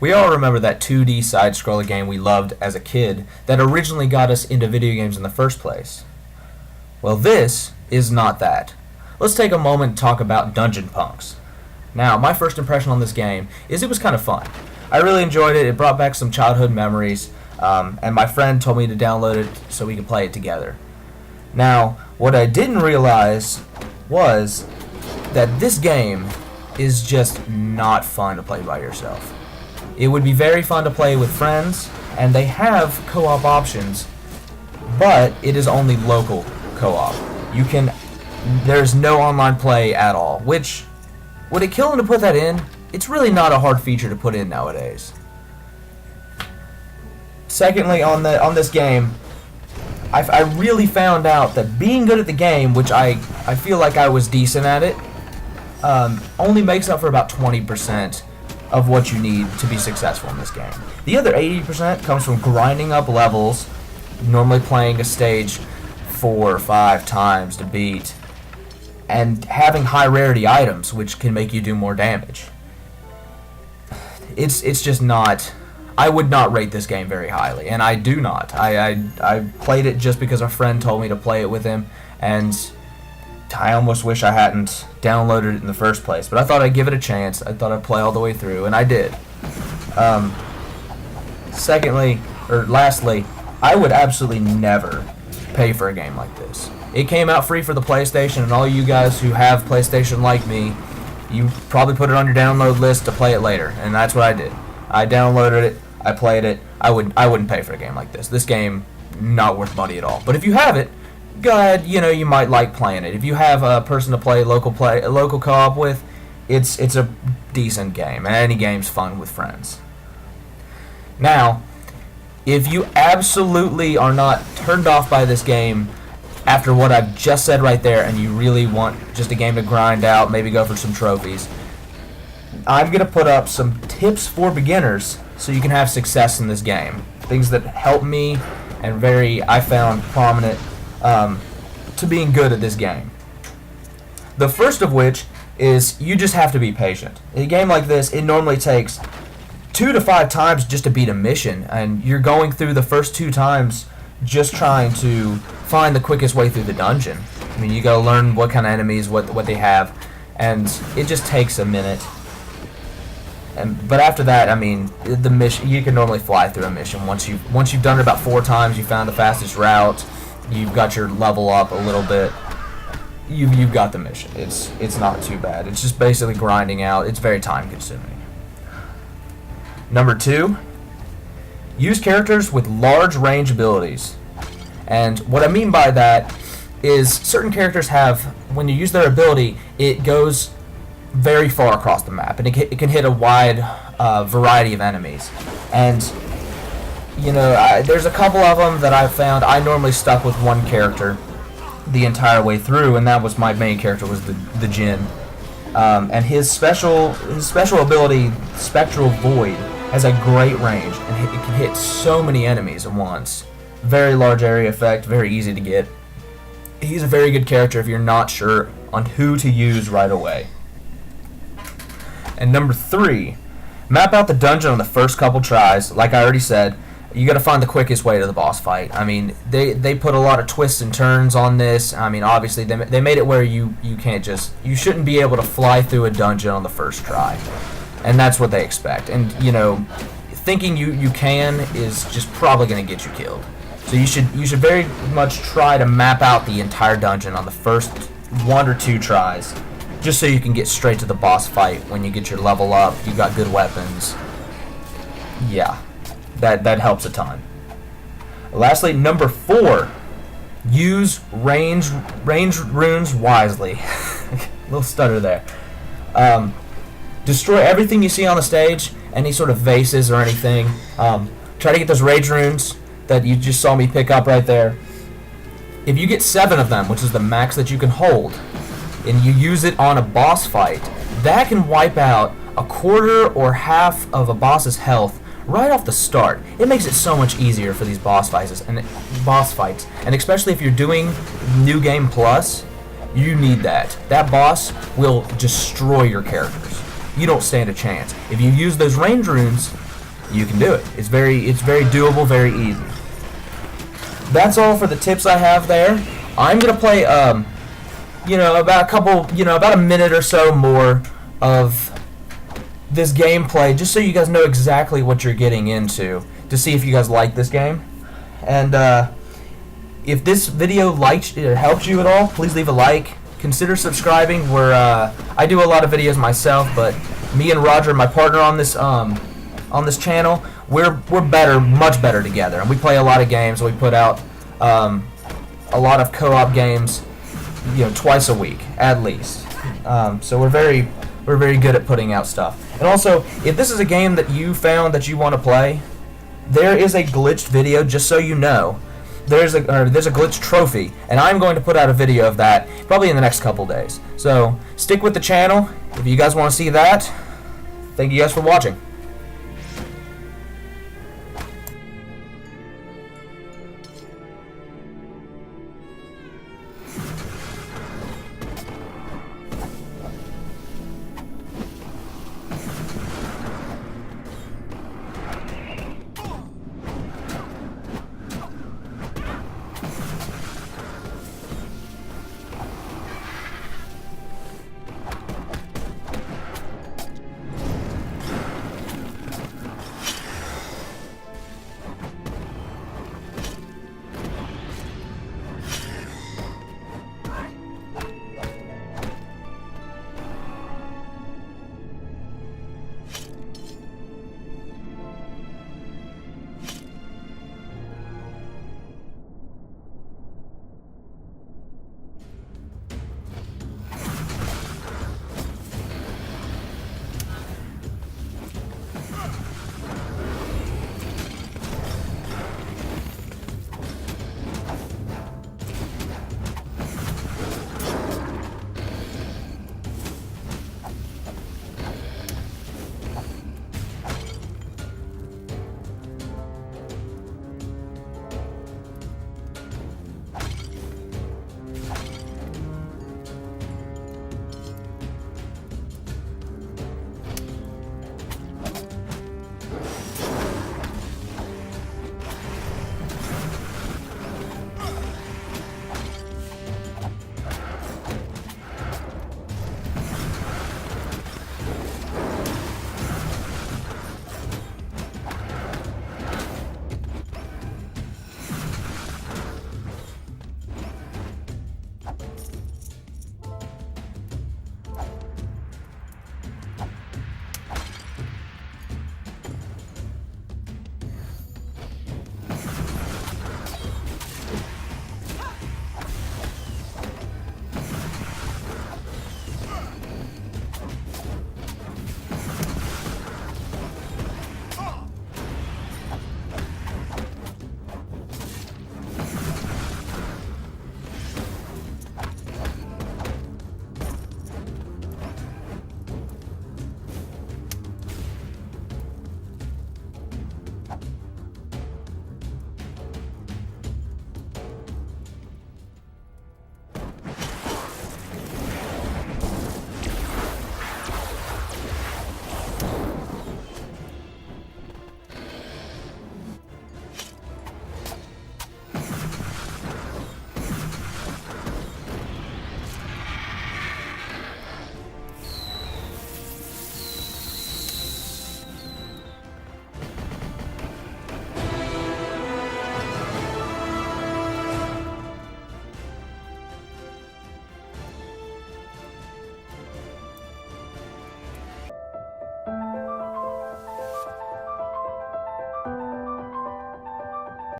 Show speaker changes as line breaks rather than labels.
We all remember that 2D side-scroller game we loved as a kid that originally got us into video games in the first place. Well, this is not that. Let's take a moment to talk about Dungeon Punks. Now, my first impression on this game is it was kind of fun. I really enjoyed it. It brought back some childhood memories, and my friend told me to download it so we could play it together. Now, what I didn't realize was that this game is just not fun to play by yourself. It would be very fun to play with friends, and they have co-op options, but it is only local co-op. There's no online play at all, which, would it kill them to put that in? It's really not a hard feature to put in nowadays. Secondly, on this game, I really found out that being good at the game, which I feel like I was decent at it, only makes up for about 20% of what you need to be successful in this game. The other 80% comes from grinding up levels, normally playing a stage 4 or 5 times to beat, and having high rarity items, which can make you do more damage. It's just not... I would not rate this game very highly, and I do not. I played it just because a friend told me to play it with him, and I almost wish I hadn't downloaded it in the first place, but I thought I'd give it a chance. I thought I'd play all the way through, and I did. Lastly, I would absolutely never pay for a game like this. It came out free for the PlayStation, and all you guys who have PlayStation like me, you probably put it on your download list to play it later, and that's what I did. I downloaded it, I played it. I wouldn't pay for a game like this. This game, not worth money at all. But if you have it, go ahead, you might like playing it. If you have a person to play local co-op with, it's a decent game, and any game's fun with friends. Now, if you absolutely are not turned off by this game after what I've just said right there, and you really want just a game to grind out, maybe go for some trophies, I'm going to put up some tips for beginners so you can have success in this game. Things that help me and I found prominent to being good at this game. The first of which is you just have to be patient. In a game like this, it normally takes 2 to 5 times just to beat a mission, and you're going through the first 2 times just trying to find the quickest way through the dungeon. I mean, you gotta learn what kind of enemies, what they have, and it just takes a minute. But after that, I mean, the mission, you can normally fly through a mission. Once you've done it about 4 times, you found the fastest route, you've got your level up a little bit, you've got the mission. It's not too bad. It's just basically grinding out. It's very time consuming. Number 2, use characters with large range abilities. And what I mean by that is certain characters have, when you use their ability, it goes very far across the map, and it can hit a wide variety of enemies. And there's a couple of them that I've found. I normally stuck with one character the entire way through, and that was my main character, was the Djinn. And his special ability, Spectral Void, has a great range, and it can hit so many enemies at once. Very large area effect, very easy to get. He's a very good character if you're not sure on who to use right away. And number 3, map out the dungeon on the first couple tries. Like I already said, you got to find the quickest way to the boss fight. I mean, they put a lot of twists and turns on this. I mean, obviously they made it where you shouldn't be able to fly through a dungeon on the first try, and that's what they expect. And thinking you can is just probably going to get you killed. So you should very much try to map out the entire dungeon on the first 1 or 2 tries, just so you can get straight to the boss fight when you get your level up, you got good weapons. Yeah, that helps a ton. Lastly, number 4, use range runes wisely. Little stutter there. Destroy everything you see on the stage, any sort of vases or anything. Try to get those rage runes that you just saw me pick up right there. If you get 7 of them, which is the max that you can hold, and you use it on a boss fight, that can wipe out a quarter or half of a boss's health right off the start. It makes it so much easier for these boss fights, and especially if you're doing New Game Plus, you need that. That boss will destroy your characters. You don't stand a chance. If you use those range runes, you can do it. It's very doable, very easy. That's all for the tips I have there. I'm gonna play about a minute or so more of this gameplay, just so you guys know exactly what you're getting into, to see if you guys like this game. And if this video helped you at all, please leave a like. Consider subscribing. I do a lot of videos myself, but me and Roger, my partner on this channel, we're much better together, and we play a lot of games. We put out a lot of co-op games, twice a week at least. So we're very good at putting out stuff. And also, if this is a game that you found that you want to play, there is a glitched video. Just so you know, there's a glitched trophy, and I'm going to put out a video of that probably in the next couple days. So stick with the channel if you guys want to see that. Thank you guys for watching.